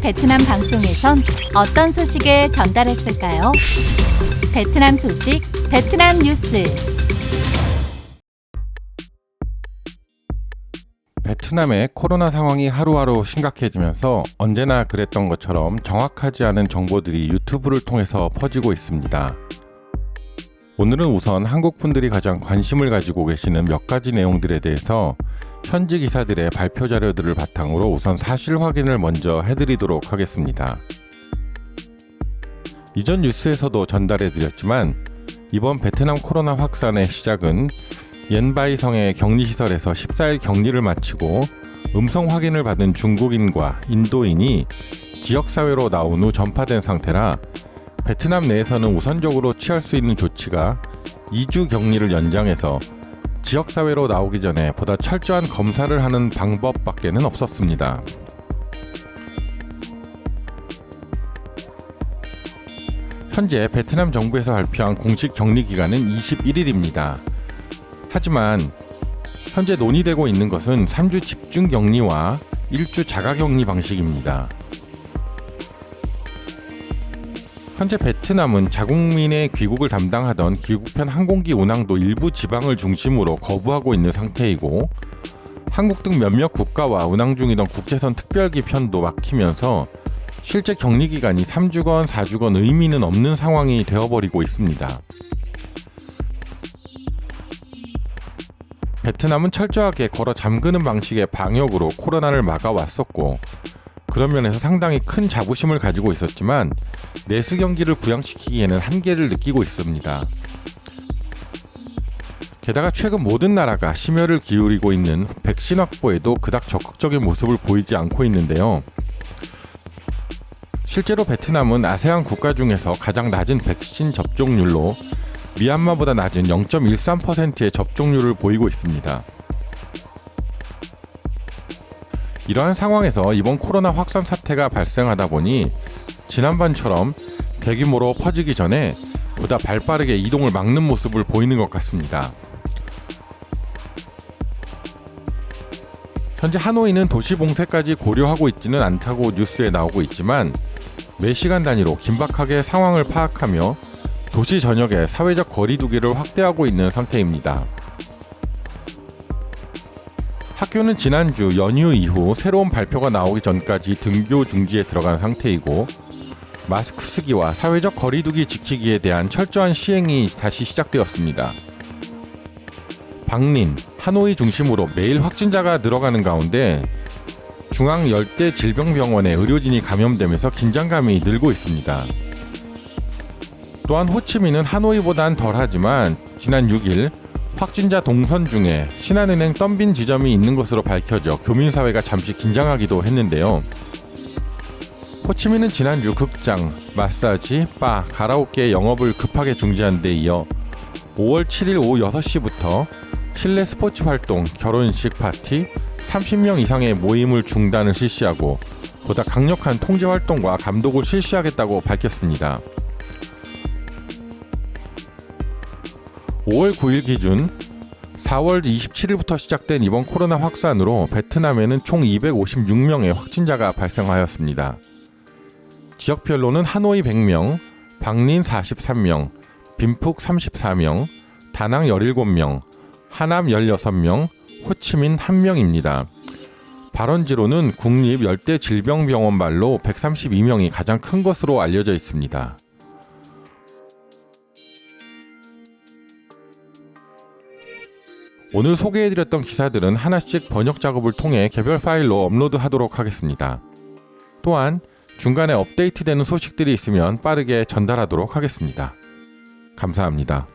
베트남 방송에선 어떤 소식을 전달했을까요? 베트남 소식, 베트남 뉴스. 베트남의 코로나 상황이 하루하루 심각해지면서 언제나 그랬던 것처럼 정확하지 않은 정보들이 유튜브를 통해서 퍼지고 있습니다. 오늘은 우선 한국 분들이 가장 관심을 가지고 계시는 몇 가지 내용들에 대해서 현지 기사들의 발표 자료들을 바탕으로 우선 사실 확인을 먼저 해드리도록 하겠습니다. 이전 뉴스에서도 전달해드렸지만 이번 베트남 코로나 확산의 시작은 옌바이성의 격리시설에서 14일 격리를 마치고 음성 확인을 받은 중국인과 인도인이 지역사회로 나온 후 전파된 상태라 베트남 내에서는 우선적으로 취할 수 있는 조치가 2주 격리를 연장해서 지역사회로 나오기 전에 보다 철저한 검사를 하는 방법밖에는 없었습니다. 현재 베트남 정부에서 발표한 공식 격리 기간은 21일입니다. 하지만 현재 논의되고 있는 것은 3주 집중 격리와 1주 자가 격리 방식입니다. 현재 베트남은 자국민의 귀국을 담당하던 귀국편 항공기 운항도 일부 지방을 중심으로 거부하고 있는 상태이고 한국 등 몇몇 국가와 운항 중이던 국제선 특별기 편도 막히면서 실제 격리 기간이 3주건 4주건 의미는 없는 상황이 되어버리고 있습니다. 베트남은 철저하게 걸어 잠그는 방식의 방역으로 코로나를 막아왔었고 그런 면에서 상당히 큰 자부심을 가지고 있었지만 내수 경기를 부양시키기에는 한계를 느끼고 있습니다. 게다가 최근 모든 나라가 심혈을 기울이고 있는 백신 확보에도 그닥 적극적인 모습을 보이지 않고 있는데요. 실제로 베트남은 아세안 국가 중에서 가장 낮은 백신 접종률로 미얀마보다 낮은 0.13%의 접종률을 보이고 있습니다. 이러한 상황에서 이번 코로나 확산 사태가 발생하다 보니 지난번처럼 대규모로 퍼지기 전에 보다 발빠르게 이동을 막는 모습을 보이는 것 같습니다. 현재 하노이는 도시 봉쇄까지 고려하고 있지는 않다고 뉴스에 나오고 있지만 매 시간 단위로 긴박하게 상황을 파악하며 도시 전역에 사회적 거리두기를 확대하고 있는 상태입니다. 학교는 지난주 연휴 이후 새로운 발표가 나오기 전까지 등교 중지에 들어간 상태이고 마스크 쓰기와 사회적 거리두기 지키기에 대한 철저한 시행이 다시 시작되었습니다. 박린, 하노이 중심으로 매일 확진자가 늘어가는 가운데 중앙열대질병병원의 의료진이 감염되면서 긴장감이 늘고 있습니다. 또한 호치민은 하노이보단 덜하지만 지난 6일 확진자 동선 중에 신한은행 덤빈 지점이 있는 것으로 밝혀져 교민사회가 잠시 긴장하기도 했는데요. 호치민은 지난주 극장, 마사지, 바, 가라오케 영업을 급하게 중지한 데 이어 5월 7일 오후 6시부터 실내 스포츠 활동, 결혼식 파티, 30명 이상의 모임을 중단을 실시하고 보다 강력한 통제 활동과 감독을 실시하겠다고 밝혔습니다. 5월 9일 기준 4월 27일부터 시작된 이번 코로나 확산으로 베트남에는 총 256명의 확진자가 발생하였습니다. 지역별로는 하노이 100명, 박린 43명, 빈푹 34명, 다낭 17명, 하남 16명, 호치민 1명입니다. 발원지로는 국립열대질병병원 말로 132명이 가장 큰 것으로 알려져 있습니다. 오늘 소개해드렸던 기사들은 하나씩 번역 작업을 통해 개별 파일로 업로드하도록 하겠습니다. 또한 중간에 업데이트되는 소식들이 있으면 빠르게 전달하도록 하겠습니다. 감사합니다.